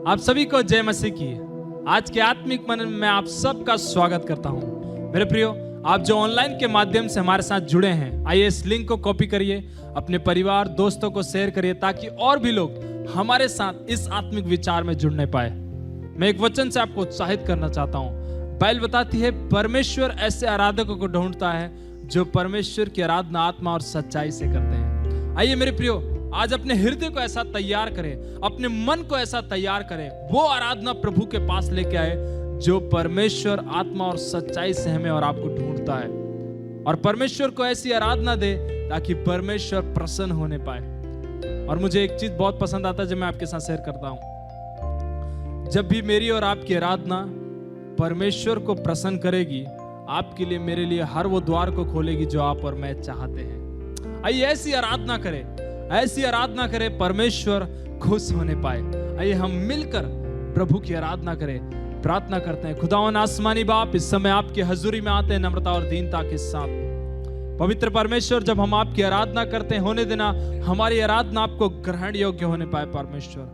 आप सभी को जय मसीह की। आज के आत्मिक मन में आप सबका स्वागत करता हूं। मेरे प्रियो, आप जो ऑनलाइन के माध्यम से हमारे साथ जुड़े हैं, आइए इस लिंक को कॉपी करिए, अपने परिवार दोस्तों को शेयर करिए ताकि और भी लोग हमारे साथ इस आत्मिक विचार में जुड़ने पाए। मैं एक वचन से आपको उत्साहित करना चाहता हूं। बाइबल बताती है परमेश्वर ऐसे आराधकों को ढूंढता है जो परमेश्वर की आराधना आत्मा और सच्चाई से करते हैं। आइए मेरे प्रियो, आज अपने हृदय को ऐसा तैयार करें, अपने मन को ऐसा तैयार करें, वो आराधना प्रभु के पास लेके आए जो परमेश्वर आत्मा और सच्चाई से हमें और आपको ढूंढता है, और परमेश्वर को ऐसी आराधना दे ताकि परमेश्वर प्रसन्न होने पाए। और मुझे एक चीज बहुत पसंद आता है जो मैं आपके साथ शेयर करता हूं। जब भी मेरी और आपकी आराधना परमेश्वर को प्रसन्न करेगी, आपके लिए मेरे लिए हर वो द्वार को खोलेगी जो आप और मैं चाहते हैं। आइए ऐसी आराधना करें, ऐसी आराधना करें परमेश्वर खुश होने पाए। आइए हम मिलकर प्रभु की आराधना करें, प्रार्थना करते हैं। खुदावन आसमानी बाप, इस समय आपकी हजूरी में आते हैं नम्रता और दीनता के साथ। पवित्र परमेश्वर, जब हम आपकी आराधना करते हैं, होने देना हमारी आराधना आपको ग्रहण योग्य होने पाए। परमेश्वर,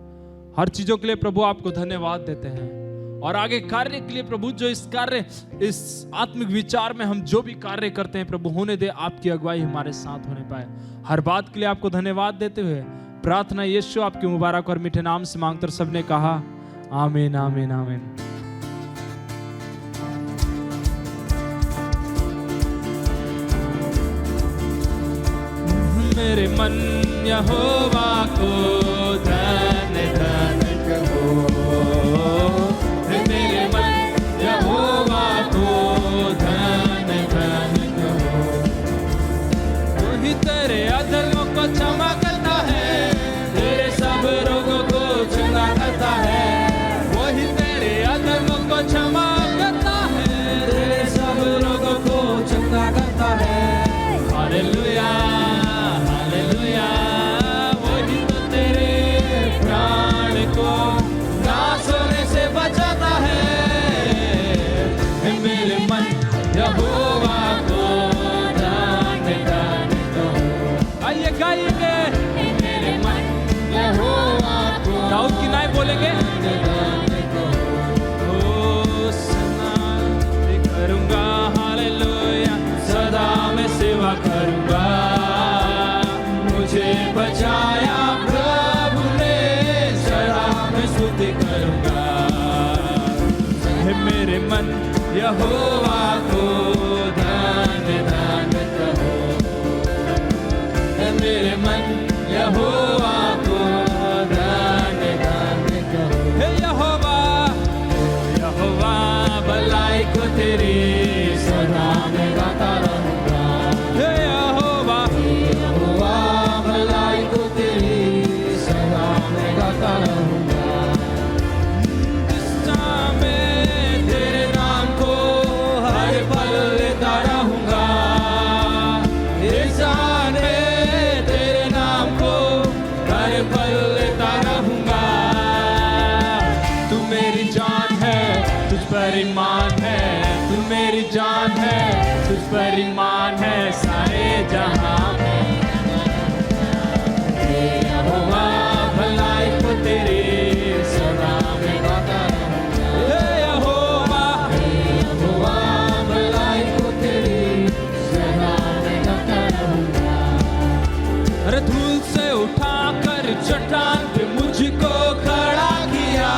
हर चीजों के लिए प्रभु आपको धन्यवाद देते हैं, और आगे कार्य के लिए प्रभु जो इस आत्मिक विचार में हम जो भी कार्य करते हैं प्रभु, होने दे आपकी अगुवाई हमारे साथ होने पाए। हर बात के लिए आपको धन्यवाद देते हुए प्रार्थना यीशु आपके मुबारक और मीठे नाम से मांगकर सबने कहा आमीन, आमीन, आमीन। मेरे मन यहोवा को धन्य धन्य कहो, मेरे मन यहोवा को धन्य धन्य कहो। वही तेरे अधर्मों को क्षमा करता है, तेरे सब रोगों को चंगा करता है। वही तेरे अधर्मों को क्षमा करता है, तेरे सब रोगों को चंगा करता है। Hallelujah, hallelujah. वही तो तेरे प्राण को नाश होने से बचाता है। मेरे मन यहोवा को धन्य धन्य कहो। आइए गाएंगे, मेरे मन यहोवा को। दाऊद की नाई बोलेंगे, ओ सदा करूंगा, हालेलुया, सदा मैं सेवा करूंगा। मुझे बचाया प्रभु ने, सदा मैं स्तुति करूंगा। मेरे मन यहोवा को धन्य धन्य कहो, मेरे मन यहोवा को धन्य धन्य कहो। हे यहोवा, यहोवा, भलाई को तेरी सदा मैं गाता रहूंगा। हे यहोवा, यहोवा, भलाई को तेरी सदा मैं गाता रहूंगा। ईमान है, तू मेरी जान है, तुझ पर ईमान है सारे जहां में। यहोवा, भलाई को तेरी सदा मैं गाता रहूंगा। यहोवा, यहोवा, भलाई को तेरी सदा मैं गाता रहूंगा। अरे धूल से उठाकर चट्टान पे मुझको खड़ा किया,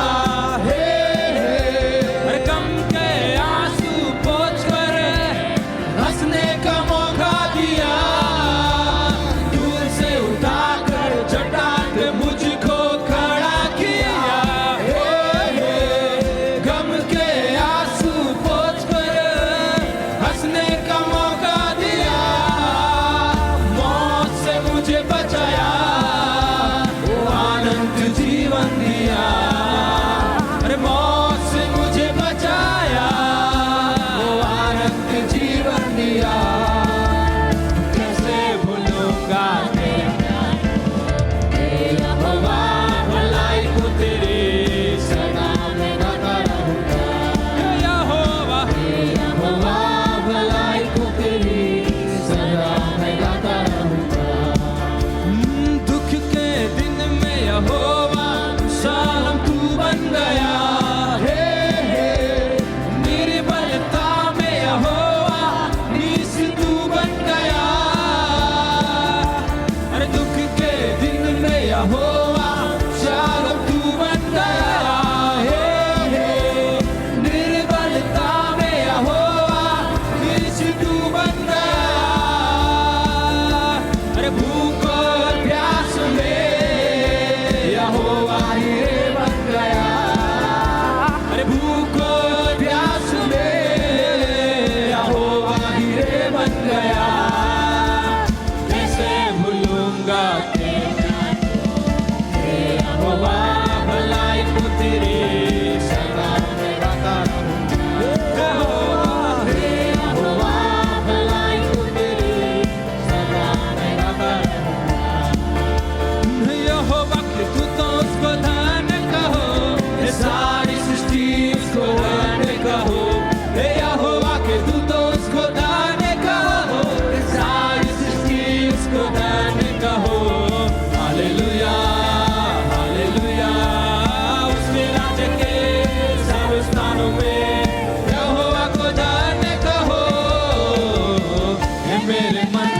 मेरे मन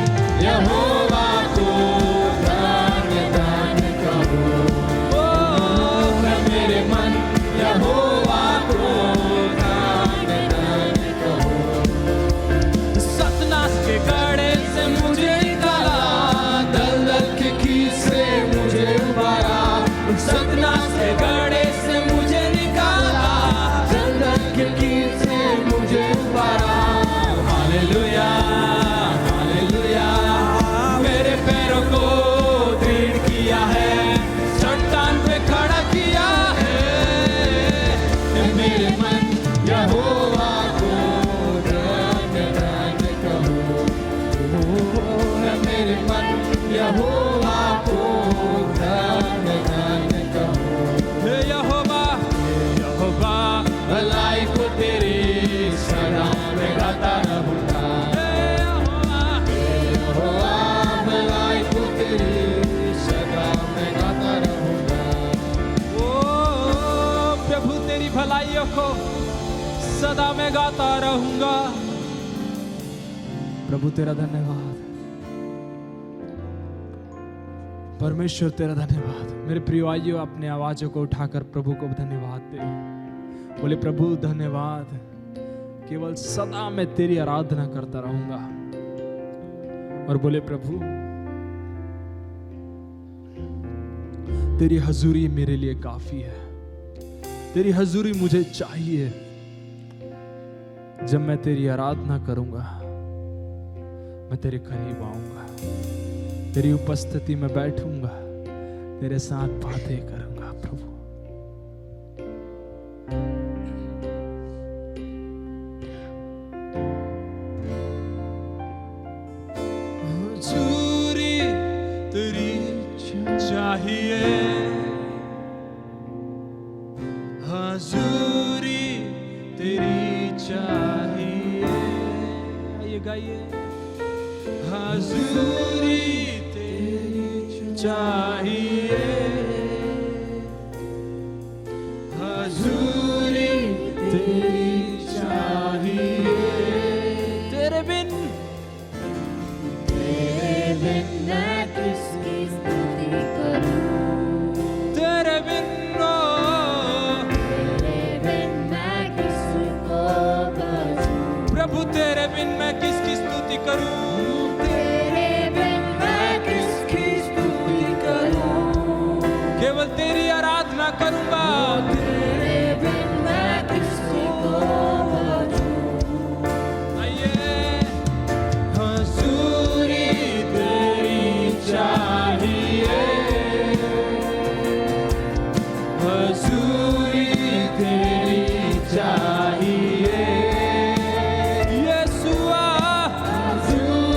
यहोवा को धन्य धन्य कहो। ओ मैं मेरे मन यहोवा को धन्य धन्य कहो। सतनाश के गड़े से मुझे निकाला, दलदल के खींच से मुझे उबारा। सतनाश के गड़े से मुझे निकाला, दलदल के खींच से मुझे उबारा। हालेलुया हालेलुया, मेरे पैरों को दृढ़ किया है, चट्टान पे खड़ा किया है। मेरे मन यहोवा को धन्य धन्य कहो। मेरे मन यहोवा को धन्य धन्य कहो। हे यहोवा भलाई को तेरी सदा मैं गाता रहूंगा। हे यहोवा भलाई को तेरी सदा मैं गाता रहूंगा। ओ प्रभु तेरी भलाइयों को सदा मैं गाता रहूंगा। प्रभु तेरा धन्यवाद, परमेश्वर तेरा धन्यवाद। मेरे प्रिय भाइयों, अपने आवाजों को उठाकर प्रभु को धन्यवाद दे। बोले प्रभु धन्यवाद, केवल सदा मैं तेरी आराधना करता रहूंगा। और बोले प्रभु तेरी हजूरी मेरे लिए काफी है, तेरी हजूरी मुझे चाहिए। जब मैं तेरी आराधना करूंगा, मैं तेरे करीब आऊंगा, तेरी उपस्थिति में बैठूंगा, तेरे साथ बातें करूंगा। प्रभु हजूरी तेरी चाहिए, हजूरी तेरी चाहिए। आइए गाइए। हजूरी तेरी चाहिए, हजूरी तेरी चाहिए। तेरे बिन मैं किसकी स्तुति करूं? तेरे बिन मैं किसको बचाऊं? प्रभु तेरे बिन मैं किसकी स्तुति करूं? तेरे बिन मैं किसकी स्तुति करूं? केवल तेरी आराधना करूंगा। तेरे बिन मैं किसको बचाऊं? आइए। हजूरी तेरी चाहिए, हजूरी तेरी चाहिए। यीशुआ हजूरी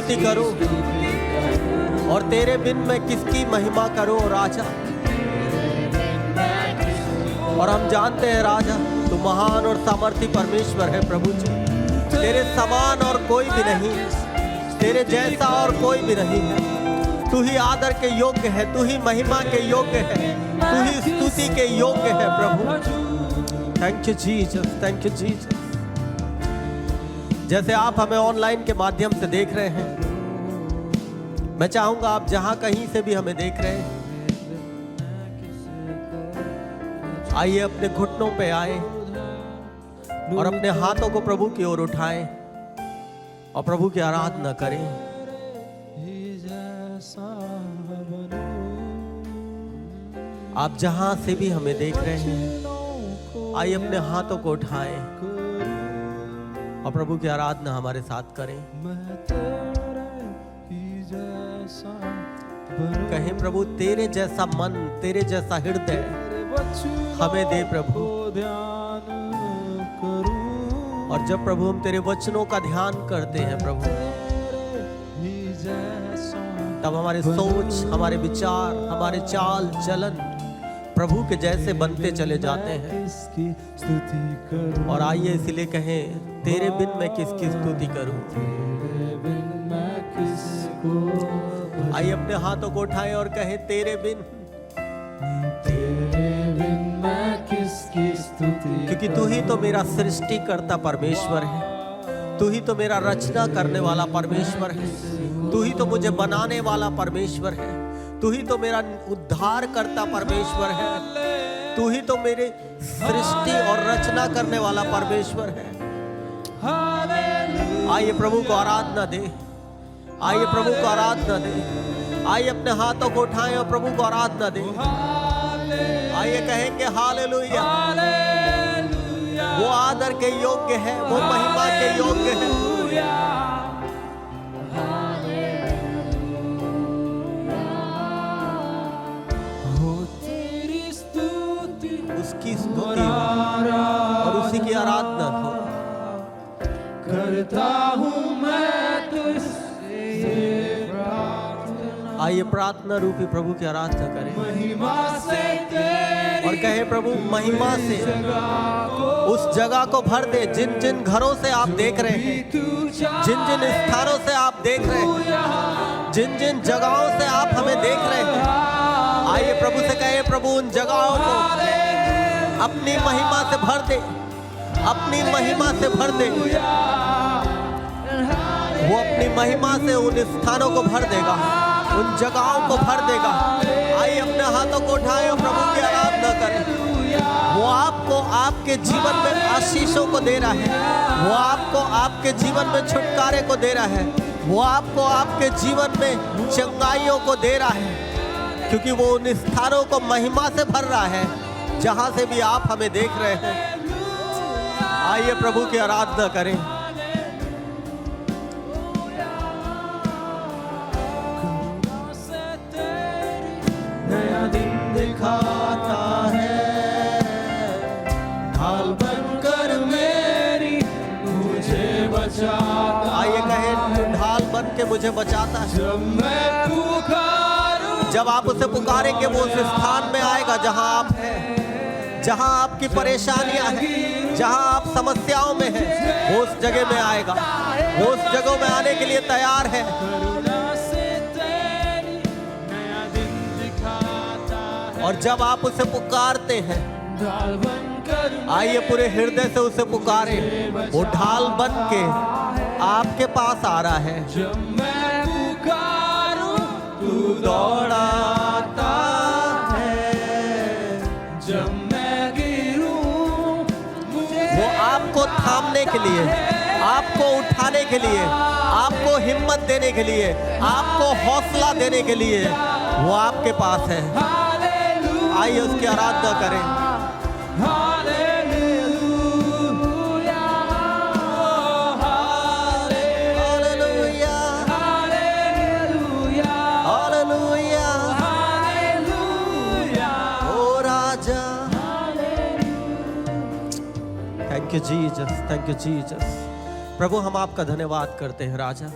स्तुति करूं और तेरे बिन मैं किसकी महिमा करूं राजा। और हम जानते हैं राजा तू महान और सामर्थी परमेश्वर है प्रभु जी। तेरे समान और कोई भी नहीं, तेरे जैसा और कोई भी नहीं है। तू ही आदर के योग्य है, तू ही महिमा के योग्य है, तू ही स्तुति के योग्य है प्रभु। Thank you Jesus, thank you Jesus. जैसे आप हमें ऑनलाइन के माध्यम से देख रहे हैं, मैं चाहूंगा आप जहां कहीं से भी हमें देख रहे हैं, आइए अपने घुटनों पे आए और अपने हाथों को प्रभु की ओर उठाएं और प्रभु की आराधना करें। आप जहां से भी हमें देख रहे हैं, आइए अपने हाथों को उठाएं और प्रभु की आराधना हमारे साथ करें। कहें प्रभु तेरे जैसा मन, तेरे जैसा हृदय हमें दे प्रभु। और जब प्रभु हम तेरे वचनों का ध्यान करते हैं प्रभु, तब हमारे सोच, हमारे विचार, हमारे चाल चलन प्रभु के जैसे बनते चले जाते हैं। और आइए इसीलिए कहें तेरे बिन मैं किसकी स्तुति करूं। आइए अपने हाथों को उठाएं और कहें तेरे बिन मैं किसकी स्तुति। क्योंकि तू ही तो मेरा सृष्टिकर्ता परमेश्वर है, तू ही तो मेरा रचना करने वाला परमेश्वर है, तू ही तो मुझे बनाने वाला परमेश्वर है, तू ही तो मेरा उद्धार करता परमेश्वर है, तू ही तो मेरे सृष्टि और रचना करने वाला परमेश्वर है। आइए प्रभु को आराधना दे, आइए प्रभु को आराधना दे, आइए अपने हाथों को उठाएं और प्रभु को आराधना दे। आइए कहेंगे हालेलुया। वो आदर के योग्य है, वो महिमा के योग्य है। उसकी स्तुति और उसी की आराधना हो करता हूँ मैं तुझसे प्रार्थना। आइए प्रार्थना रूपी प्रभु की आराधना करें महिमा से तेरी और कहे प्रभु महिमा से उस जगह को भर दे जिन जिन घरों से आप देख रहे हैं, जिन जिन स्थानों से आप देख रहे हैं, जिन जिन जगहों से आप हमें देख रहे हैं। आइए प्रभु से कहे प्रभु उन जगहों को अपनी महिमा से भर दे, अपनी महिमा से भर दे। वो अपनी महिमा से उन स्थानों को भर देगा, उन जगहों को भर देगा। आइए अपने हाथों को उठाएं और प्रभु की आराधना करें। वो आपको आपके जीवन में आशीषों को दे रहा है, वो आपको आपके जीवन में छुटकारे को दे रहा है, वो आपको आपके जीवन में चंगाइयों को दे रहा है, क्योंकि वो उन स्थानों को महिमा से भर रहा है जहां से भी आप हमें देख रहे हैं। आइए प्रभु की आराधना करें। नया दिन दिखाता है, ढाल बनकर मेरी मुझे बचाता। आइए कहें ढाल बन के मुझे बचाता है। जब मैं पुकारूं, जब आप उसे पुकारेंगे वो उस स्थान में आएगा जहां आप हैं, जहां आपकी परेशानियां हैं, जहां आप समस्याओं में हैं, वो उस जगह में आएगा। वो उस जगह में आने के लिए तैयार है। और जब आप उसे पुकारते हैं, ढाल बनकर आइए पूरे हृदय से उसे पुकारे। वो ढाल बन के आपके पास आ रहा है। जब मैं पुकारूं तू दौड़ाता है, जब मैं गिरूं मुझे वो आपको थामने के लिए, आपको उठाने के लिए, आपको हिम्मत देने के लिए, आपको हौसला देने के लिए वो आपके पास है। आइए उसकी आराधना करें। Thank you Jesus, thank you Jesus. प्रभु हम आपका धन्यवाद करते हैं राजा।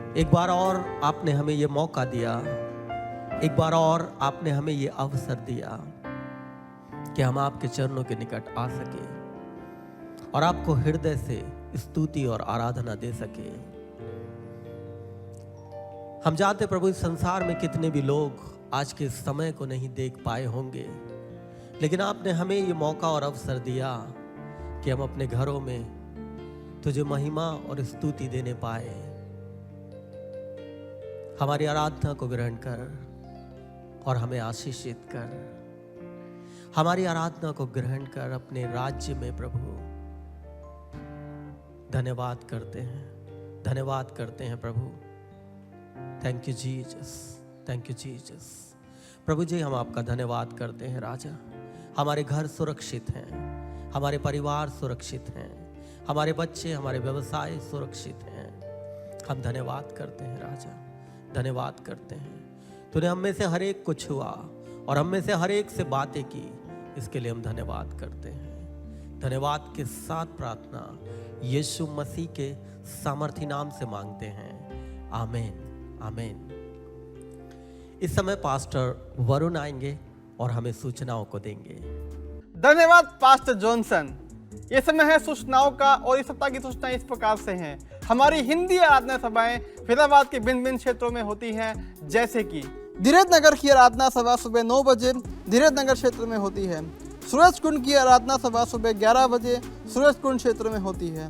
एक बार और आपने हमें ये मौका दिया, एक बार और आपने हमें ये अवसर दिया कि हम आपके चरणों के निकट आ सके और आपको हृदय से स्तुति और आराधना दे सके। हम जानते प्रभु इस संसार में कितने भी लोग आज के समय को नहीं देख पाए होंगे, लेकिन आपने हमें ये मौका और अवसर दिया कि हम अपने घरों में तुझे महिमा और स्तुति देने पाए। हमारी आराधना को ग्रहण कर और हमें आशीषित कर। हमारी आराधना को ग्रहण कर अपने राज्य में प्रभु धन्यवाद करते हैं, धन्यवाद करते हैं प्रभु। Thank you Jesus, thank you Jesus. प्रभु जी हम आपका धन्यवाद करते हैं राजा। हमारे घर सुरक्षित हैं, हमारे परिवार सुरक्षित हैं, हमारे बच्चे, हमारे व्यवसाय सुरक्षित हैं। हम धन्यवाद करते हैं राजा, धन्यवाद करते हैं। तूने हम में से हर एक को छुआ और हम में से हर एक से बातें की, इसके लिए हम धन्यवाद करते हैं। धन्यवाद के साथ प्रार्थना यीशु मसीह के सामर्थी नाम से मांगते हैं, आमीन, आमीन। इस समय पास्टर वरुण आएंगे और हमें सूचनाओं को देंगे। धन्यवाद पास्टर जॉनसन। ये समय है सूचनाओं का और इस सप्ताह की सूचनाएं इस प्रकार से हैं। हमारी हिंदी आराधना सभाएं फैजाबाद के भिन्न भिन्न क्षेत्रों में होती हैं, जैसे कि धीरज नगर की आराधना सभा सुबह 9 बजे धीरज नगर क्षेत्र में होती है। सूरज कुंड की आराधना सभा सुबह 11 बजे सूरज कुंड क्षेत्र में होती है।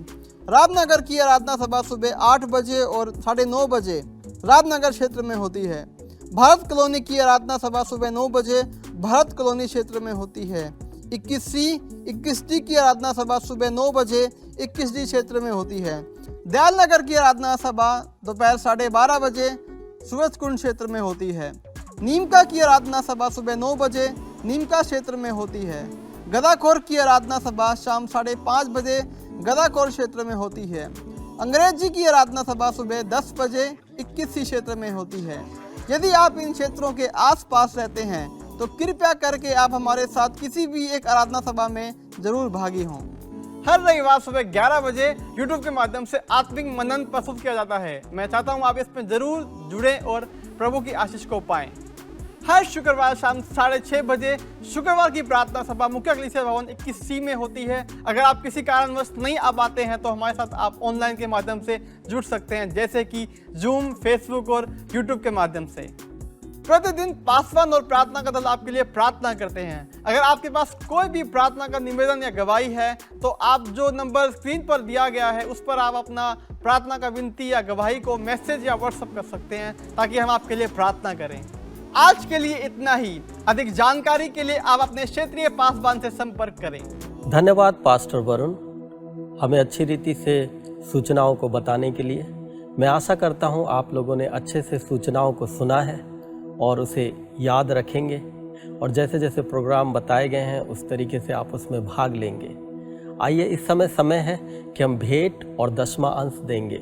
रामनगर की आराधना सभा सुबह 8 बजे और 9:30 बजे रामनगर क्षेत्र में होती है। भारत कॉलोनी की आराधना सभा सुबह 9 बजे भारत कॉलोनी क्षेत्र में होती है। 21D की आराधना सभा सुबह 9 बजे 21D क्षेत्र में होती है। दयाल नगर की आराधना सभा दोपहर 12:30 बजे सूरज कुंड क्षेत्र में होती है। नीमका की आराधना सभा सुबह 9 बजे नीमका क्षेत्र में होती है। गदाखोर की आराधना सभा शाम 5:30 बजे गदाखोर क्षेत्र में होती है। अंग्रेजी की आराधना सभा सुबह 10 बजे 21C क्षेत्र में होती है। यदि आप इन क्षेत्रों के आसपास रहते हैं तो कृपया करके आप हमारे साथ किसी भी एक आराधना सभा में जरूर भागी हों। हर रविवार सुबह 11 बजे YouTube के माध्यम से आत्मिक मनन प्रस्तुत किया जाता है। मैं चाहता हूं आप इसमें जरूर जुड़ें और प्रभु की आशीष को पाएं। हर शुक्रवार शाम 6:30 बजे शुक्रवार की प्रार्थना सभा मुख्य कलीसिया भवन 21C में होती है। अगर आप किसी कारणवश नहीं आ पाते हैं तो हमारे साथ आप ऑनलाइन के माध्यम से जुड़ सकते हैं, जैसे कि जूम, फेसबुक और यूट्यूब के माध्यम से। प्रतिदिन पासवान और प्रार्थना का दल आपके लिए प्रार्थना करते हैं। अगर आपके पास कोई भी प्रार्थना का निवेदन या गवाही है तो आप जो नंबर स्क्रीन पर दिया गया है उस पर आप अपना प्रार्थना का विनती या गवाही को मैसेज या व्हाट्सएप कर सकते हैं, ताकि हम आपके लिए प्रार्थना करें। आज के लिए इतना ही। अधिक जानकारी के लिए आप अपने क्षेत्रीय पासवान से संपर्क करें। धन्यवाद पास्टर वरुण, हमें अच्छी रीति से सूचनाओं को बताने के लिए। मैं आशा करता हूं आप लोगों ने अच्छे से सूचनाओं को सुना है और उसे याद रखेंगे, और जैसे जैसे प्रोग्राम बताए गए हैं उस तरीके से आप उसमें भाग लेंगे। आइए, इस समय है कि हम भेंट और 10वां अंश देंगे।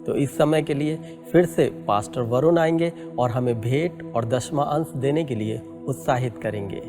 तो इस समय के लिए फिर से पास्टर वरुण आएंगे और हमें भेंट और 10वां अंश देने के लिए उत्साहित करेंगे।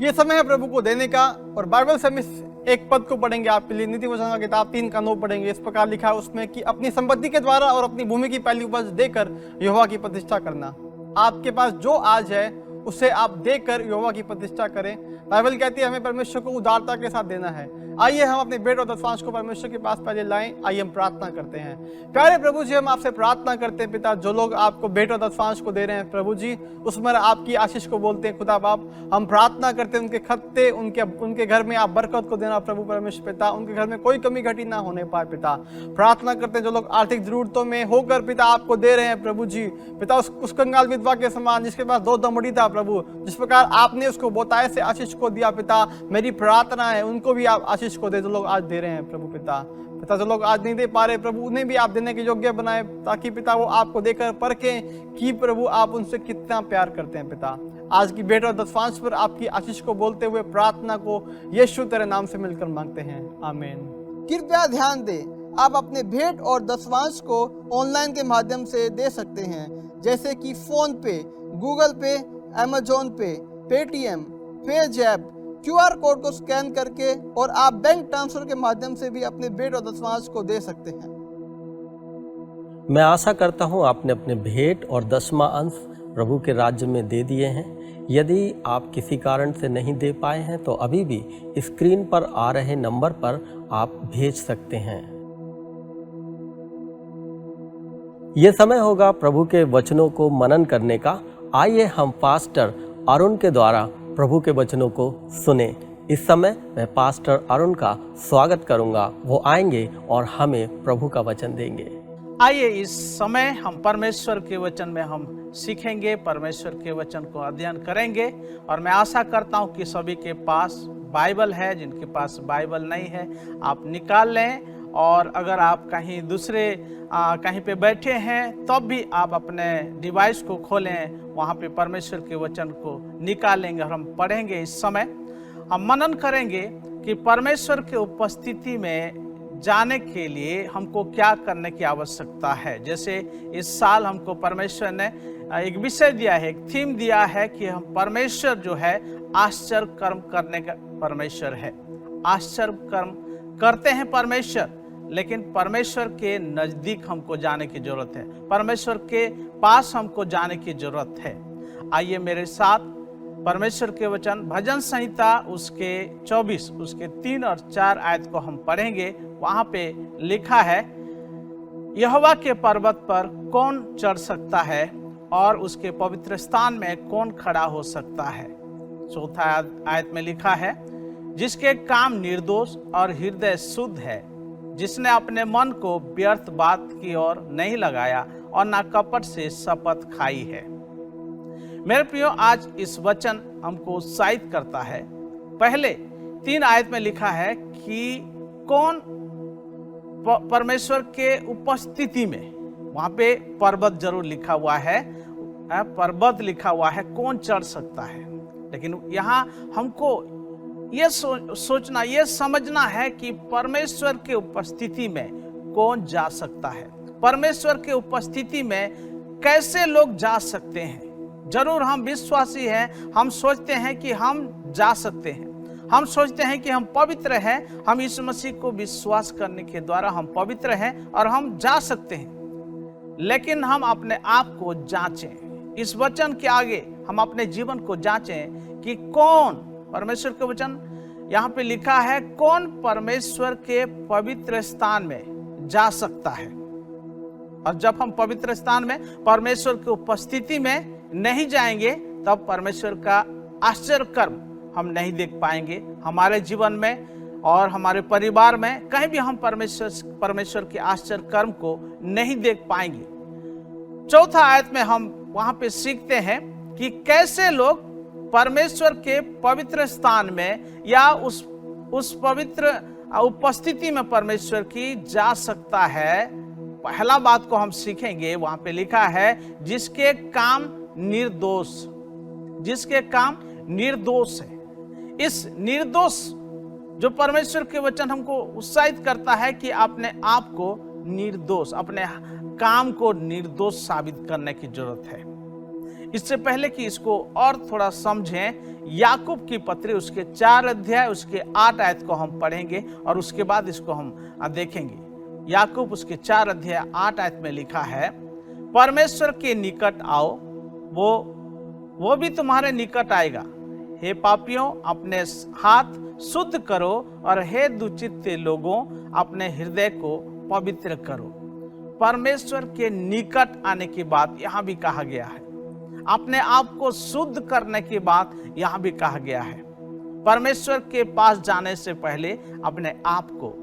ये समय है प्रभु को देने का, और बाइबल से हम इस एक पद को पढ़ेंगे आपके लिए। नीति वचन का किताब 3:9 पढ़ेंगे। इस प्रकार लिखा है उसमें कि अपनी संपत्ति के द्वारा और अपनी भूमि की पहली उपज देकर यहोवा की प्रतिष्ठा करना। आपके पास जो आज है उसे आप देकर यहोवा की प्रतिष्ठा करें। बाइबल कहती है हमें परमेश्वर को उदारता के साथ देना है। आइए हम अपने भेंट और दशमांश को परमेश्वर के पास पहले लाएं। आइए हम प्रार्थना करते हैं। प्यारे प्रभु जी, हम आपसे प्रार्थना करते हैं पिता, जो लोग आपको भेंट और दशमांश को दे रहे हैं प्रभु जी, उसमें आपकी आशीष को बोलते हैं खुदा बाप। हम प्रार्थना करते हैं उनके खत्ते, उनके घर में आप बरकत को देना प्रभु परमेश्वर पिता। उनके घर में कोई कमी घटी ना होने पाए पिता। प्रार्थना करते हैं जो लोग आर्थिक जरूरतों में होकर पिता आपको दे रहे हैं प्रभु जी पिता, उस कंगाल विधवा के समान जिसके पास 2 दमड़ी था प्रभु, जिस प्रकार आपने उसको बोताए से आशीष को दिया पिता, मेरी प्रार्थना है उनको भी आप आशीष को दे। जो लोग आज दे रहे हैं प्रभु पिता, जो लोग आज नहीं दे पा रहे प्रभु, उन्हें भी आप देने के योग्य बनाए, ताकि पिता वो आपको देकर परखें कि प्रभु आप उनसे कितना प्यार करते हैं पिता। आज की भेंट और दशमांश पर आपकी आशीष को बोलते हुए प्रार्थना को यीशु तेरे नाम से मिलकर मांगते हैं, आमीन। कृपया ध्यान दें, आप अपने भेंट और दशमांश को ऑनलाइन के माध्यम से दे सकते हैं, जैसे कि फोन पे, गूगल पे, अमेजोन पे, पेटीएम, पेजैप, QR कोड को स्कैन करके, और आप बैंक ट्रांसफर के माध्यम से भी अपने भेंट और दशमांश को दे सकते हैं। मैं आशा करता हूँ आपने अपने भेंट और 10वां अंश प्रभु के राज्य में दे दिए हैं। यदि आप किसी कारण से नहीं दे पाए हैं तो अभी भी स्क्रीन पर आ रहे नंबर पर आप भेज सकते हैं। ये समय होगा प्रभु के वचनों को मनन करने का। आइए हम पास्टर अरुण के द्वारा प्रभु के वचनों को सुने। इस समय मैं पास्टर अरुण का स्वागत करूंगा। वो आएंगे और हमें प्रभु का वचन देंगे। आइए इस समय हम परमेश्वर के वचन में हम सीखेंगे, परमेश्वर के वचन को अध्ययन करेंगे। और मैं आशा करता हूं कि सभी के पास बाइबल है। जिनके पास बाइबल नहीं है आप निकाल लें, और अगर आप कहीं दूसरे कहीं पे बैठे हैं तब भी आप अपने डिवाइस को खोलें, वहाँ पे परमेश्वर के वचन को निकालेंगे और हम पढ़ेंगे। इस समय हम मनन करेंगे कि परमेश्वर के उपस्थिति में जाने के लिए हमको क्या करने की आवश्यकता है। जैसे इस साल हमको परमेश्वर ने एक विषय दिया है, एक थीम दिया है कि हम परमेश्वर जो है आश्चर्य कर्म करने का परमेश्वर है। आश्चर्य कर्म करते हैं परमेश्वर, लेकिन परमेश्वर के नजदीक हमको जाने की जरूरत है, परमेश्वर के पास हमको जाने की जरूरत है। आइए मेरे साथ परमेश्वर के वचन भजन संहिता उसके 24 उसके 3 और 4 आयत को हम पढ़ेंगे। वहां पे लिखा है, यहोवा के पर्वत पर कौन चढ़ सकता है और उसके पवित्र स्थान में कौन खड़ा हो सकता है। 4 आयत में लिखा है, जिसके काम निर्दोष और हृदय शुद्ध है, जिसने अपने मन को व्यर्थ बात की ओर नहीं लगाया और ना कपट से शपथ खाई है। मेरे प्रियो, आज इस वचन हमको उत्साहित करता है। पहले 3 आयत में लिखा है कि कौन परमेश्वर के उपस्थिति में, वहां पे पर्वत जरूर लिखा हुआ है, पर्वत लिखा हुआ है, कौन चढ़ सकता है। लेकिन यहाँ हमको ये सोचना, ये समझना है कि परमेश्वर के उपस्थिति में कौन जा सकता है, परमेश्वर के उपस्थिति में कैसे लोग जा सकते हैं। जरूर हम विश्वासी हैं, हम सोचते हैं कि हम जा सकते हैं, हम सोचते हैं कि हम पवित्र हैं, हम यीशु मसीह को विश्वास करने के द्वारा हम पवित्र हैं और हम जा सकते हैं। लेकिन हम अपने आप को जांचें, इस वचन के आगे हम अपने जीवन को जांचें कि कौन, परमेश्वर के वचन यहाँ पे लिखा है, कौन परमेश्वर के पवित्र स्थान में जा सकता है। और जब हम पवित्र स्थान में परमेश्वर की उपस्थिति में नहीं जाएंगे तब परमेश्वर का आश्चर्य कर्म हम नहीं देख पाएंगे हमारे जीवन में और हमारे परिवार में। कहीं भी हम परमेश्वर के आश्चर्य कर्म को नहीं देख पाएंगे। 4 आयत में हम वहां पे सीखते हैं कि कैसे लोग परमेश्वर के पवित्र स्थान में या उस पवित्र उपस्थिति में परमेश्वर की जा सकता है। पहला बात को हम सीखेंगे, वहां पे लिखा है, जिसके काम निर्दोष, जिसके काम निर्दोष है। इस निर्दोष, जो परमेश्वर के वचन हमको उत्साहित करता है कि अपने आप को निर्दोष, अपने काम को निर्दोष साबित करने की जरूरत है। इससे पहले कि इसको और थोड़ा समझें, याकूब की पत्री उसके 4 अध्याय उसके 8 आयत को हम पढ़ेंगे और उसके बाद इसको हम देखेंगे। याकूब उसके 4 अध्याय 8 आयत में लिखा है, परमेश्वर के निकट आओ, वो भी तुम्हारे निकट आएगा। हे पापियों, अपने हाथ शुद्ध करो और हे दुचित्ते लोगों, अपने हृदय को पवित्र करो। परमेश्वर के निकट आने की बात यहाँ भी कहा गया है, अपने आप को शुद्ध करने की बात यहाँ भी कहा गया है। परमेश्वर के पास जाने से पहले अपने आप को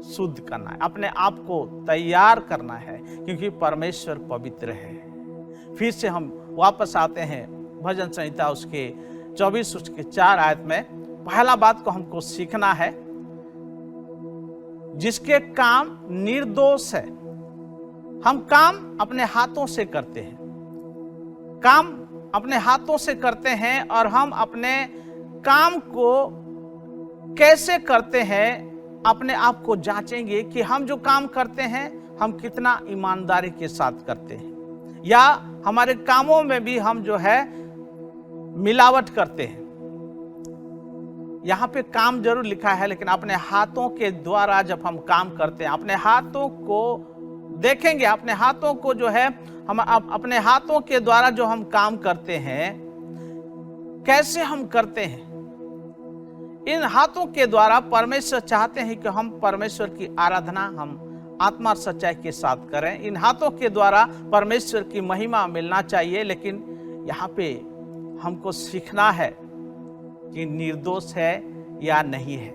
शुद्ध करना है, अपने आप को तैयार करना है, क्योंकि परमेश्वर पवित्र है। फिर से हम वापस आते हैं भजन संहिता उसके 24 उसके 4 आयत में। पहला बात को हमको सीखना है, जिसके काम निर्दोष है। हम काम अपने हाथों से करते हैं, काम अपने हाथों से करते हैं, और हम अपने काम को कैसे करते हैं अपने आप को जांचेंगे कि हम जो काम करते हैं हम कितना ईमानदारी के साथ करते हैं, या हमारे कामों में भी हम जो है मिलावट करते हैं। यहाँ पे काम जरूर लिखा है, लेकिन अपने हाथों के द्वारा जब हम काम करते हैं, अपने हाथों को देखेंगे अपने हाथों को जो है, हम अपने हाथों के द्वारा जो हम काम करते हैं, कैसे हम करते हैं। इन हाथों के द्वारा परमेश्वर चाहते हैं कि हम परमेश्वर की आराधना हम आत्मा और सच्चाई के साथ करें। इन हाथों के द्वारा परमेश्वर की महिमा मिलना चाहिए। लेकिन यहाँ पे हमको सीखना है कि निर्दोष है या नहीं है,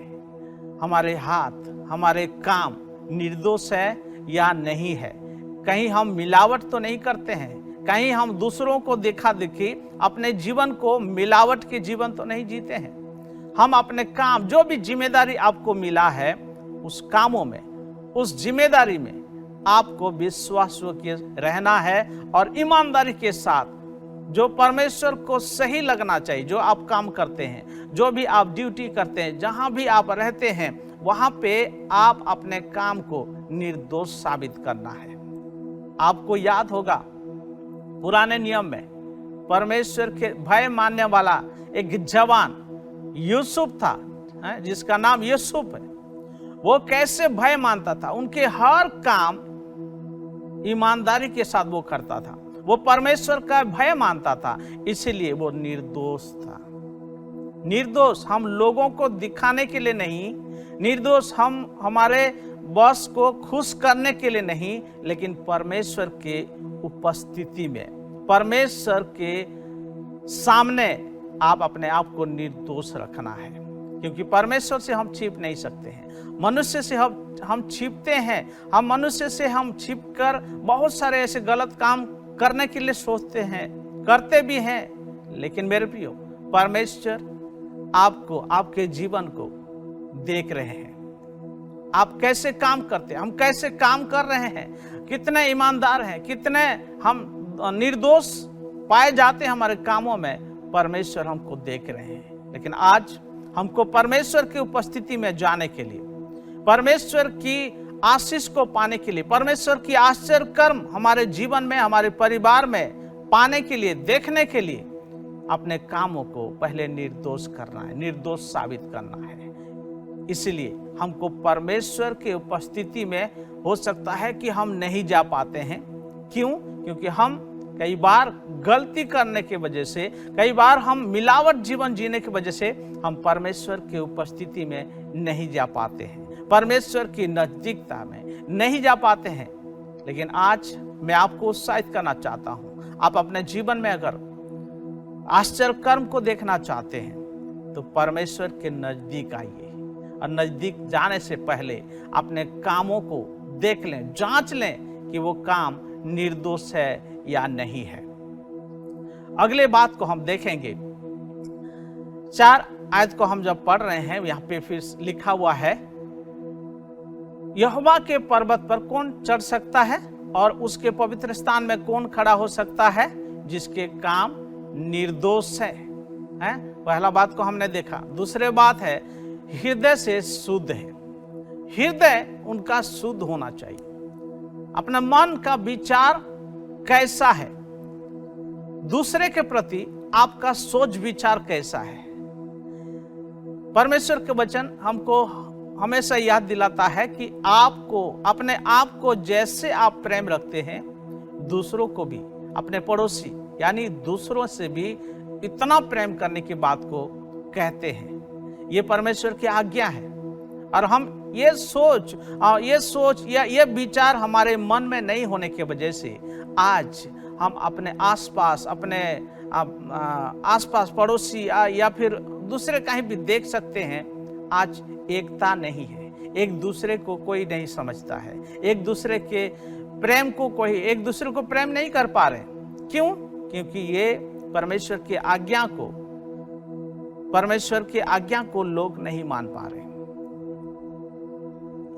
हमारे हाथ हमारे काम निर्दोष है या नहीं है। कहीं हम मिलावट तो नहीं करते हैं, कहीं हम दूसरों को देखा देखी अपने जीवन को मिलावट के जीवन तो नहीं जीते हैं। हम अपने काम, जो भी जिम्मेदारी आपको मिला है, उस कामों में, उस जिम्मेदारी में आपको विश्वास के रहना है और ईमानदारी के साथ जो परमेश्वर को सही लगना चाहिए, जो आप काम करते हैं, जो भी आप ड्यूटी करते हैं, जहां भी आप रहते हैं, वहां पे आप अपने काम को निर्दोष साबित करना है। आपको याद होगा पुराने नियम में परमेश्वर के भय मानने वाला एक जवान यूसुफ था, जिसका नाम यूसुफ है। वो कैसे भय मानता था, उनके हर काम ईमानदारी के साथ वो करता था, वो परमेश्वर का भय मानता था, इसीलिए वो निर्दोष था। निर्दोष हम लोगों को दिखाने के लिए नहीं, निर्दोष हम हमारे बॉस को खुश करने के लिए नहीं, लेकिन परमेश्वर के उपस्थिति में, परमेश्वर के सामने आप अपने आप को निर्दोष रखना है। क्योंकि परमेश्वर से हम छिप नहीं सकते हैं, मनुष्य से हम छिपते हैं। हम मनुष्य से हम छिपकर बहुत सारे ऐसे गलत काम करने के लिए सोचते हैं, करते भी हैं। लेकिन मेरे प्रियो, परमेश्वर आपको, आपके जीवन को देख रहे हैं। आप कैसे काम करते हैं, हम कैसे काम कर रहे हैं, कितने ईमानदार हैं, कितने हम निर्दोष पाए जाते हैं हमारे कामों में, परमेश्वर हमको देख रहे हैं। लेकिन आज हमको परमेश्वर की उपस्थिति में जाने के लिए, परमेश्वर की आशीष को पाने के लिए, परमेश्वर की आश्चर्य कर्म हमारे जीवन में, हमारे परिवार में पाने के लिए, देखने के लिए, अपने कामों को पहले निर्दोष करना है, निर्दोष साबित करना है। इसलिए हमको परमेश्वर के उपस्थिति में हो सकता है कि हम नहीं जा पाते हैं। क्यों? क्योंकि हम कई बार गलती करने की वजह से, कई बार हम मिलावट जीवन जीने की वजह से हम परमेश्वर की उपस्थिति में नहीं जा पाते हैं, परमेश्वर की नजदीकता में नहीं जा पाते हैं। लेकिन आज मैं आपको उत्साहित करना चाहता हूं, आप अपने जीवन में अगर आश्चर्य कर्म को देखना चाहते हैं तो परमेश्वर के नजदीक आइए, और नजदीक जाने से पहले अपने कामों को देख लें, जांच लें कि वो काम निर्दोष है या नहीं है। अगले बात को हम देखेंगे, 4 आयत को हम जब पढ़ रहे हैं, यहाँ पे फिर लिखा हुआ है, यहोवा के पर्वत पर कौन चढ़ सकता है और उसके पवित्र स्थान में कौन खड़ा हो सकता है, जिसके काम निर्दोष है। पहला बात को हमने देखा। दूसरे बात है, हृदय से शुद्ध है। हृदय उनका शुद्ध होना चाहिए। अपना मन का विचार कैसा है, दूसरे के प्रति आपका सोच विचार कैसा है। परमेश्वर के वचन हमको हमेशा याद दिलाता है कि आपको, अपने आप को जैसे आप प्रेम रखते हैं, दूसरों को भी, अपने पड़ोसी यानी दूसरों से भी इतना प्रेम करने की बात को कहते हैं। ये परमेश्वर की आज्ञा है। और हम ये सोच या ये विचार हमारे मन में नहीं होने की वजह से आज हम अपने आसपास, अपने आसपास पड़ोसी या फिर दूसरे कहीं भी देख सकते हैं, आज एकता नहीं है। एक दूसरे को कोई नहीं समझता है, एक दूसरे के प्रेम को कोई, एक दूसरे को प्रेम नहीं कर पा रहे। क्यों? क्योंकि ये परमेश्वर की आज्ञा को लोग नहीं मान पा रहे।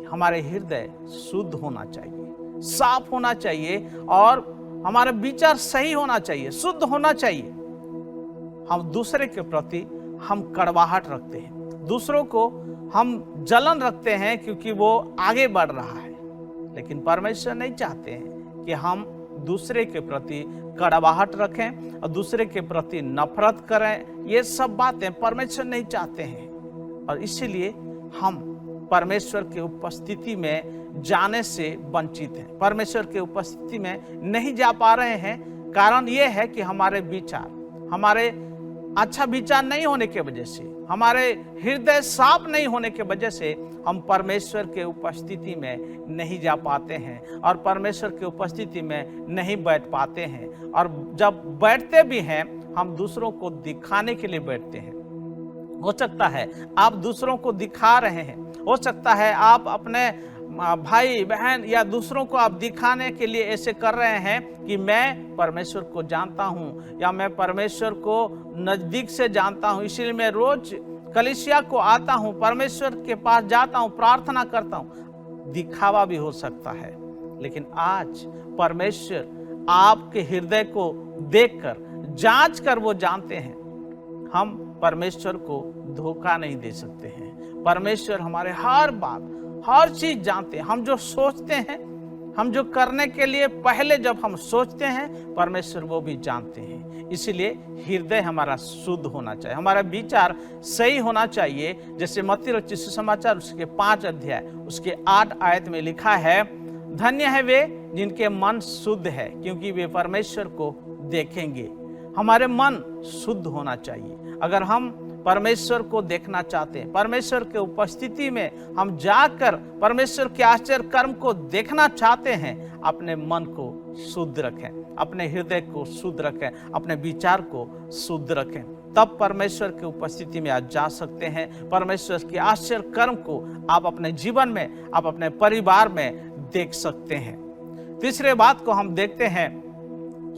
हमारे हृदय शुद्ध होना चाहिए, साफ होना चाहिए, और हमारा विचार सही होना चाहिए, शुद्ध होना चाहिए। हम दूसरे के प्रति हम कड़वाहट रखते हैं, दूसरों को हम जलन रखते हैं क्योंकि वो आगे बढ़ रहा है। लेकिन परमेश्वर नहीं चाहते हैं कि हम दूसरे के प्रति कड़वाहट रखें और दूसरे के प्रति नफरत करें। ये सब बातें परमेश्वर नहीं चाहते हैं। और इसीलिए हम परमेश्वर की उपस्थिति में जाने से वंचित हैं, परमेश्वर की उपस्थिति में नहीं जा पा रहे हैं। कारण ये है कि हमारे विचार, हमारे अच्छा विचार नहीं होने के वजह से, हमारे हृदय साफ नहीं होने के वजह से हम परमेश्वर के उपस्थिति में नहीं जा पाते हैं और परमेश्वर के उपस्थिति में नहीं बैठ पाते हैं। और जब बैठते भी हैं, हम दूसरों को दिखाने के लिए बैठते हैं। हो सकता है आप दूसरों को दिखा रहे हैं, हो सकता है आप अपने भाई बहन या दूसरों को आप दिखाने के लिए ऐसे कर रहे हैं कि मैं परमेश्वर को जानता हूं या मैं परमेश्वर को नजदीक से जानता हूं, इसीलिए मैं रोज कलीसिया को आता हूं, परमेश्वर के पास जाता हूं, प्रार्थना करता हूं। दिखावा भी हो सकता है, लेकिन आज परमेश्वर आपके हृदय को देखकर, जांच कर वो जानते हैं। हम परमेश्वर को धोखा नहीं दे सकते हैं। परमेश्वर हमारे हर बात, हर चीज जानते हैं। हम जो सोचते हैं, हम जो करने के लिए पहले जब हम सोचते हैं, परमेश्वर वो भी जानते हैं। इसीलिए हृदय हमारा शुद्ध होना चाहिए, हमारा विचार सही होना चाहिए। जैसे मत्ती रचित सुसमाचार उसके 5 अध्याय उसके 8 आयत में लिखा है, धन्य है वे जिनके मन शुद्ध है, क्योंकि वे परमेश्वर को देखेंगे। हमारे मन शुद्ध होना चाहिए। अगर हम परमेश्वर को देखना चाहते हैं, परमेश्वर के उपस्थिति में हम जाकर परमेश्वर के आश्चर्य कर्म को देखना चाहते हैं, अपने मन को शुद्ध रखें, अपने हृदय को शुद्ध रखें, अपने विचार को शुद्ध रखें। तब परमेश्वर की उपस्थिति में आप जा सकते हैं। परमेश्वर के आश्चर्य कर्म को आप अपने जीवन में, आप अपने परिवार में देख सकते हैं। तीसरे बात को हम देखते हैं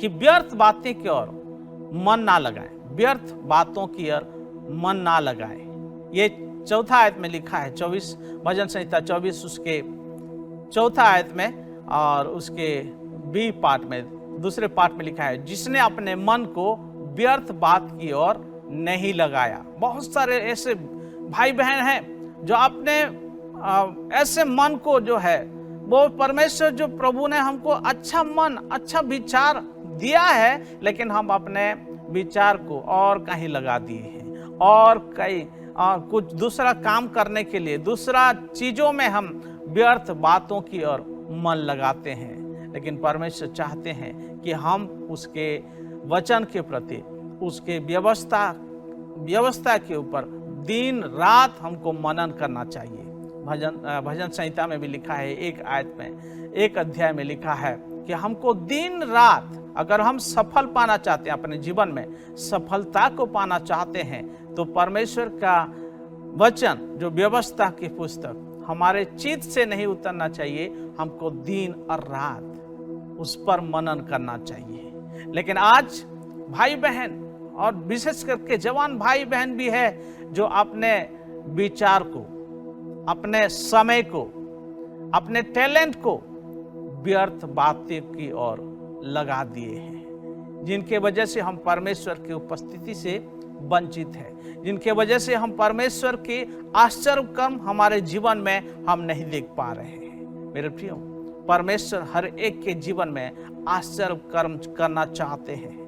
कि व्यर्थ बातें की ओर मन ना लगाएं, व्यर्थ बातों की ओर मन ना लगाएं। ये 4 आयत में लिखा है, 24 भजन संहिता 24 उसके 4 आयत में और उसके बी पार्ट में, दूसरे पार्ट में लिखा है, जिसने अपने मन को व्यर्थ बात की ओर नहीं लगाया। बहुत सारे ऐसे भाई बहन हैं जो अपने ऐसे मन को जो है वो परमेश्वर, जो प्रभु ने हमको अच्छा मन, अच्छा विचार दिया है, लेकिन हम अपने विचार को और कहीं लगा दिए हैं और कहीं कुछ दूसरा काम करने के लिए, दूसरा चीजों में हम व्यर्थ बातों की ओर मन लगाते हैं। लेकिन परमेश्वर चाहते हैं कि हम उसके वचन के प्रति, उसके व्यवस्था के ऊपर दिन रात हमको मनन करना चाहिए। भजन संहिता में भी लिखा है, 1 आयत में, 1 अध्याय में लिखा है कि हमको दिन रात, अगर हम सफल पाना चाहते हैं, अपने जीवन में सफलता को पाना चाहते हैं, तो परमेश्वर का वचन, जो व्यवस्था की पुस्तक, हमारे चित्त से नहीं उतरना चाहिए। हमको दिन और रात उस पर मनन करना चाहिए। लेकिन आज भाई बहन, और विशेष करके जवान भाई बहन भी है, जो अपने विचार को, अपने समय को, अपने टैलेंट को व्यर्थ बातें की ओर लगा दिए हैं, जिनके वजह से हम परमेश्वर की उपस्थिति से वंचित हैं, जिनके वजह से हम परमेश्वर के आश्चर्य कर्म हमारे जीवन में हम नहीं देख पा रहे हैं। मेरे प्रियो, परमेश्वर हर एक के जीवन में आश्चर्य कर्म करना चाहते हैं।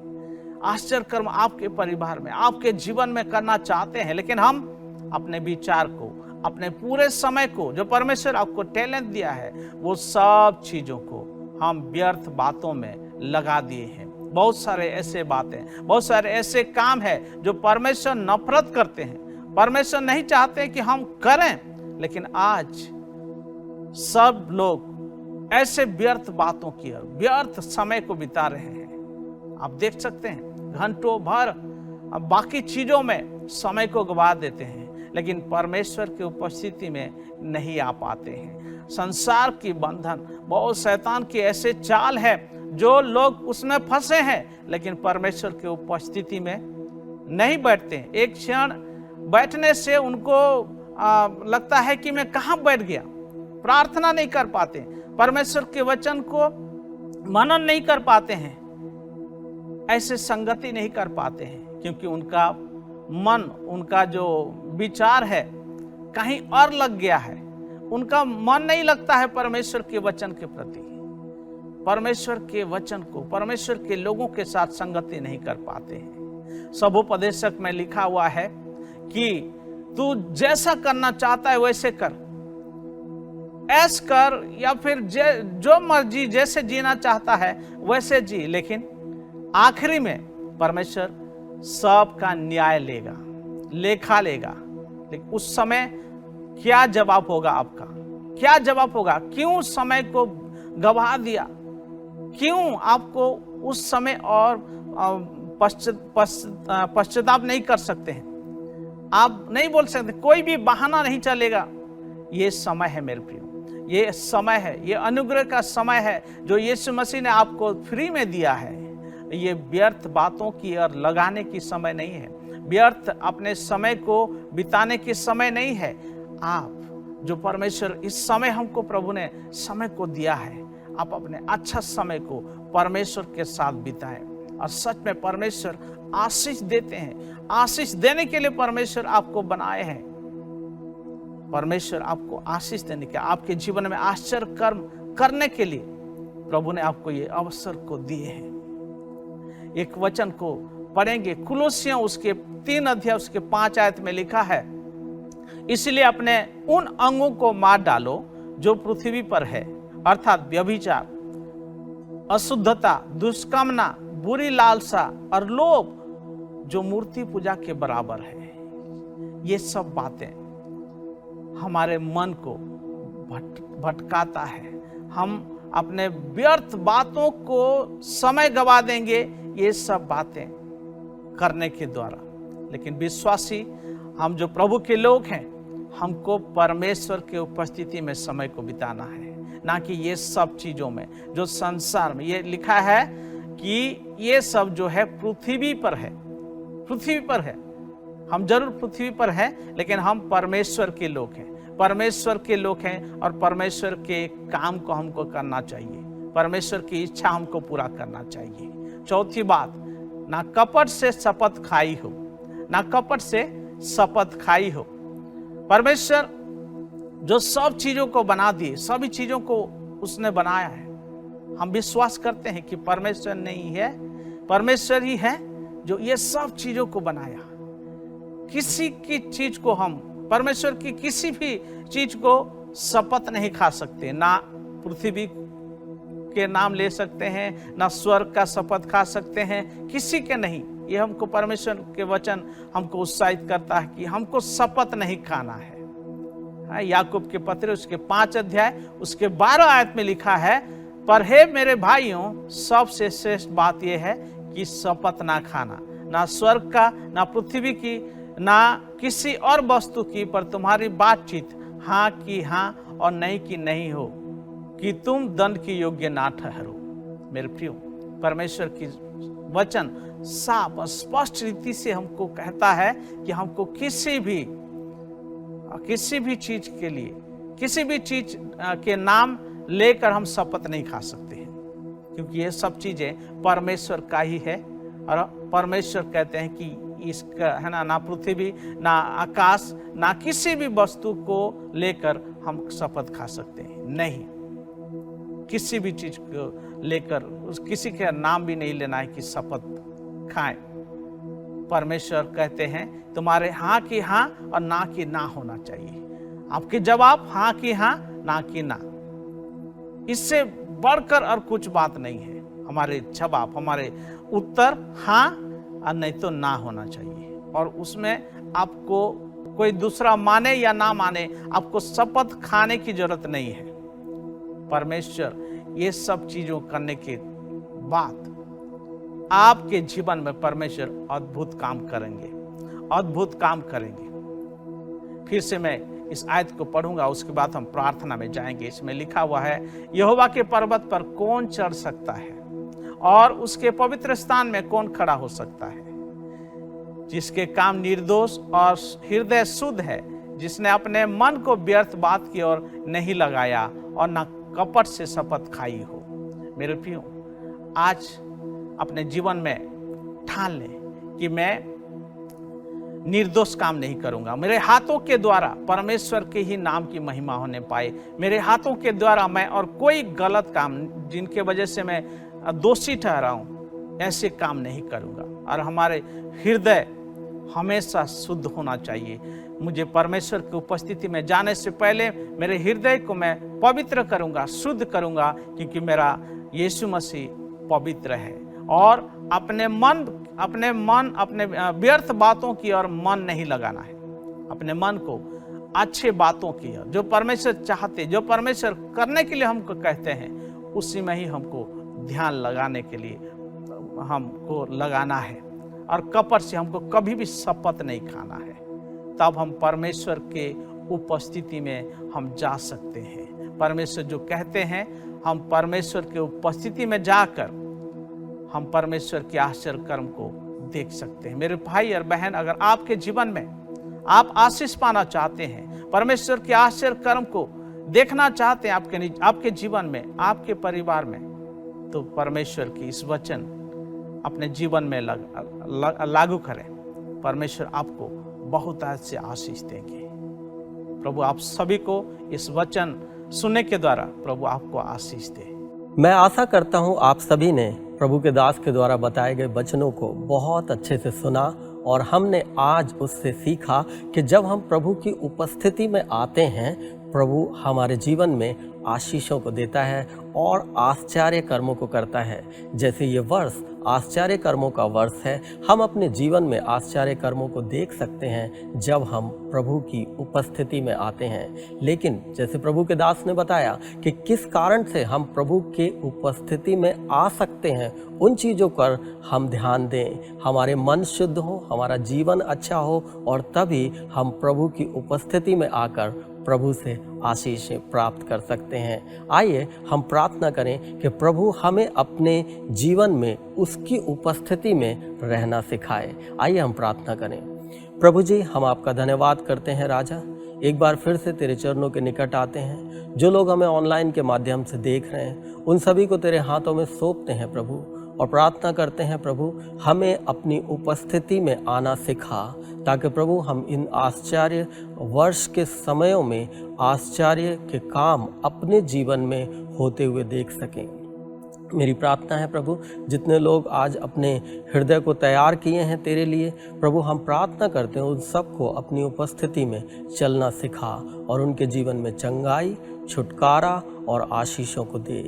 आश्चर्य कर्म आपके परिवार में, आपके जीवन में करना चाहते हैं, लेकिन हम अपने विचार को, अपने पूरे समय को, जो परमेश्वर आपको टैलेंट दिया है, वो सब चीजों को हम व्यर्थ बातों में लगा दिए हैं। बहुत सारे ऐसे बातें, बहुत सारे ऐसे काम हैं जो परमेश्वर नफरत करते हैं, परमेश्वर नहीं चाहते कि हम करें, लेकिन आज सब लोग ऐसे व्यर्थ बातों की ओर, व्यर्थ समय को बिता रहे हैं। आप देख सकते हैं, घंटों भर बाकी चीजों में समय को गवा देते हैं, लेकिन परमेश्वर की उपस्थिति में नहीं आ पाते हैं। संसार की बंधन, बहुत शैतान की ऐसे चाल है जो लोग उसमें फंसे हैं, लेकिन परमेश्वर की उपस्थिति में नहीं बैठते हैं। एक क्षण बैठने से उनको लगता है कि मैं कहाँ बैठ गया। प्रार्थना नहीं कर पाते, परमेश्वर के वचन को मनन नहीं कर पाते हैं, ऐसे संगति नहीं कर पाते हैं, क्योंकि उनका मन, उनका जो विचार है कहीं और लग गया है। उनका मन नहीं लगता है परमेश्वर के वचन के प्रति, परमेश्वर के वचन को, परमेश्वर के लोगों के साथ संगति नहीं कर पाते हैं। सबोपदेशक में लिखा हुआ है कि तू जैसा करना चाहता है वैसे कर, ऐश कर या फिर जो मर्जी जैसे जीना चाहता है वैसे जी, लेकिन आखिरी में परमेश्वर सबका न्याय लेगा, लेखा लेगा। लेकिन उस समय क्या जवाब होगा आपका? क्या जवाब होगा? क्यों समय को गवा दिया? क्यों आपको उस समय और पश्चाताप नहीं कर सकते हैं? आप नहीं बोल सकते, कोई भी बहाना नहीं चलेगा। ये समय है मेरे प्रियो, ये समय है, ये अनुग्रह का समय है जो यीशु मसीह ने आपको फ्री में दिया है। ये व्यर्थ बातों की और लगाने की समय नहीं है, व्यर्थ अपने समय को बिताने की समय नहीं है। आप जो परमेश्वर इस समय हमको प्रभु ने समय को दिया है, आप अपने अच्छा समय को परमेश्वर के साथ बिताएं। और सच में परमेश्वर आशीष देते हैं, आशीष देने के लिए परमेश्वर आपको बनाए हैं। परमेश्वर आपको आशीष देने के, आपके जीवन में आश्चर्य कर्म करने के लिए प्रभु ने आपको ये अवसर को दिए हैं। एक वचन को पढ़ेंगे, कुलोसियों उसके 3 अध्याय उसके 5 आयत में लिखा है, इसलिए अपने उन अंगों को मार डालो जो पृथ्वी पर है, अर्थात व्यभिचार, अशुद्धता, दुष्कामना, बुरी लालसा और लोभ जो मूर्ति पूजा के बराबर है। ये सब बातें हमारे मन को भटकाता है। हम अपने व्यर्थ बातों को समय गवा देंगे ये सब बातें करने के द्वारा। लेकिन विश्वासी हम जो प्रभु के लोग हैं, हमको परमेश्वर के उपस्थिति में समय को बिताना है, ना कि ये सब चीजों में जो संसार में। ये लिखा है कि ये सब जो है पृथ्वी पर है, पृथ्वी पर है। हम जरूर पृथ्वी पर हैं, लेकिन हम परमेश्वर के लोग हैं, परमेश्वर के लोग हैं और परमेश्वर के काम को हमको करना चाहिए, परमेश्वर की इच्छा हमको पूरा करना चाहिए। चौथी बात, ना कपट से शपथ खाई हो, ना कपट से शपथ खाई हो। परमेश्वर जो सब चीजों को बना दिए, सभी चीजों को उसने बनाया है। हम विश्वास करते हैं कि परमेश्वर नहीं है, परमेश्वर ही है जो ये सब चीजों को बनाया। किसी की चीज को हम, परमेश्वर की किसी भी चीज को शपथ नहीं खा सकते, ना पृथ्वी के नाम ले सकते हैं, ना स्वर्ग का शपथ खा सकते हैं, किसी के नहीं। ये हमको परमेश्वर के वचन हमको उत्साहित करता है कि हमको शपथ नहीं खाना है। याकूब के पत्र उसके 5 अध्याय उसके 12 आयत में लिखा है, पर हे मेरे भाइयों, सबसे श्रेष्ठ बात यह है कि शपथ ना खाना, ना स्वर्ग का, ना पृथ्वी की, ना किसी और वस्तु की, पर तुम्हारी बातचीत हाँ की हाँ और नहीं की नहीं हो, कि तुम दंड के योग्य ना ठहरो। मेरे प्रियो, परमेश्वर की वचन साफ और स्पष्ट रीति से हमको कहता है कि हमको किसी भी चीज के लिए, किसी भी चीज के नाम लेकर हम शपथ नहीं खा सकते हैं, क्योंकि ये सब चीजें परमेश्वर का ही है। और परमेश्वर कहते हैं कि इसका है ना पृथ्वी, ना आकाश, ना किसी भी वस्तु को लेकर हम शपथ खा सकते हैं। नहीं, किसी भी चीज को लेकर किसी का नाम भी नहीं लेना है कि शपथ खाएं। परमेश्वर कहते हैं तुम्हारे हाँ की हाँ और ना की ना होना चाहिए। आपके जवाब हाँ की हाँ, ना की ना, इससे बढ़कर और कुछ बात नहीं है। हमारे जवाब, हमारे उत्तर हाँ और नहीं तो ना होना चाहिए। और उसमें आपको कोई दूसरा माने या ना माने, आपको शपथ खाने की जरूरत नहीं है। परमेश्वर ये सब चीजों करने के बाद आपके जीवन में परमेश्वर अद्भुत काम करेंगे, अद्भुत काम करेंगे। फिर से मैं इस आयत को पढ़ूंगा, उसके बाद हम प्रार्थना में जाएंगे। इसमें लिखा हुआ है, यहोवा के पर्वत पर कौन चढ़ सकता है और उसके पवित्र स्थान में कौन खड़ा हो सकता है? जिसके काम निर्दोष और हृदय शुद्ध है, जिसने अपने मन को व्यर्थ बात की ओर नहीं लगाया और न कपट से शपथ खाई हो। मेरे प्रियो, आज अपने जीवन में ठान लें कि मैं निर्दोष काम नहीं करूंगा। मेरे हाथों के द्वारा परमेश्वर के ही नाम की महिमा होने पाए। मेरे हाथों के द्वारा मैं और कोई गलत काम जिनके वजह से मैं दोषी ठहरा हूं, ऐसे काम नहीं करूंगा। और हमारे हृदय हमेशा शुद्ध होना चाहिए। मुझे परमेश्वर की उपस्थिति में जाने से पहले मेरे हृदय को मैं पवित्र करूंगा, शुद्ध करूंगा, क्योंकि मेरा यीशु मसीह पवित्र है। और अपने व्यर्थ बातों की ओर मन नहीं लगाना है। अपने मन को अच्छे बातों की ओर, जो परमेश्वर चाहते, जो परमेश्वर करने के लिए हमको कहते हैं, उसी में ही हमको ध्यान लगाने के लिए हमको लगाना है। और कपट से हमको कभी भी शपथ नहीं खाना है। तब हम परमेश्वर के उपस्थिति में हम जा सकते हैं। परमेश्वर जो कहते हैं, हम परमेश्वर के उपस्थिति में जाकर हम परमेश्वर के आश्चर्य कर्म को देख सकते हैं। मेरे भाई और बहन, अगर आपके जीवन में आप आशीष पाना चाहते हैं, परमेश्वर के आश्चर्य कर्म को देखना चाहते हैं आपके जीवन में, आपके परिवार में, तो परमेश्वर की इस वचन अपने जीवन में लागू करें। परमेश्वर आपको बहुत से आशीष देंगे। प्रभु आप सभी को इस वचन सुनने के द्वारा प्रभु आपको आशीष दे। मैं आशा करता हूँ आप सभी ने प्रभु के दास के द्वारा बताए गए वचनों को बहुत अच्छे से सुना और हमने आज उससे सीखा कि जब हम प्रभु की उपस्थिति में आते हैं, प्रभु हमारे जीवन में आशीषों को देता है और आश्चर्य कर्मों को करता है। जैसे ये वर्ष आश्चर्य कर्मों का वर्ष है, हम अपने जीवन में आश्चर्य कर्मों को देख सकते हैं जब हम प्रभु की उपस्थिति में आते हैं। लेकिन जैसे प्रभु के दास ने बताया कि किस कारण से हम प्रभु के उपस्थिति में आ सकते हैं, उन चीज़ों पर हम ध्यान दें, हमारे मन शुद्ध हो, हमारा जीवन अच्छा हो, और तभी हम प्रभु की उपस्थिति में आकर प्रभु से आशीष प्राप्त कर सकते हैं। आइए हम प्रार्थना करें कि प्रभु हमें अपने जीवन में उसकी उपस्थिति में रहना सिखाए। आइए हम प्रार्थना करें। प्रभु जी, हम आपका धन्यवाद करते हैं राजा। एक बार फिर से तेरे चरणों के निकट आते हैं। जो लोग हमें ऑनलाइन के माध्यम से देख रहे हैं, उन सभी को तेरे हाथों में सौंपते हैं प्रभु, और प्रार्थना करते हैं प्रभु हमें अपनी उपस्थिति में आना सिखा, ताकि प्रभु हम इन आश्चर्य वर्ष के समयों में आश्चर्य के काम अपने जीवन में होते हुए देख सकें। मेरी प्रार्थना है प्रभु, जितने लोग आज अपने हृदय को तैयार किए हैं तेरे लिए, प्रभु हम प्रार्थना करते हैं उन सबको अपनी उपस्थिति में चलना सिखा और उनके जीवन में चंगाई, छुटकारा और आशीषों को दे।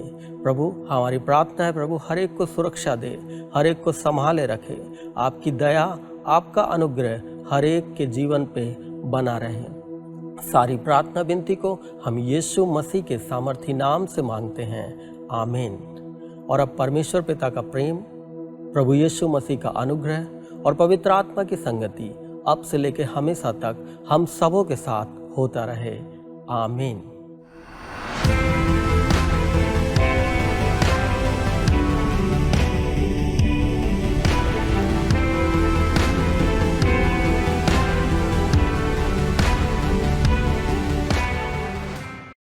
प्रभु हमारी प्रार्थना है प्रभु, हर एक को सुरक्षा दे, हर एक को संभाले रखे। आपकी दया, आपका अनुग्रह हर एक के जीवन पे बना रहे। सारी प्रार्थना विनती को हम यीशु मसीह के सामर्थी नाम से मांगते हैं, आमीन। और अब परमेश्वर पिता का प्रेम, प्रभु यीशु मसीह का अनुग्रह और पवित्र आत्मा की संगति अब से लेकर हमेशा तक हम सबों के साथ होता रहे, आमीन।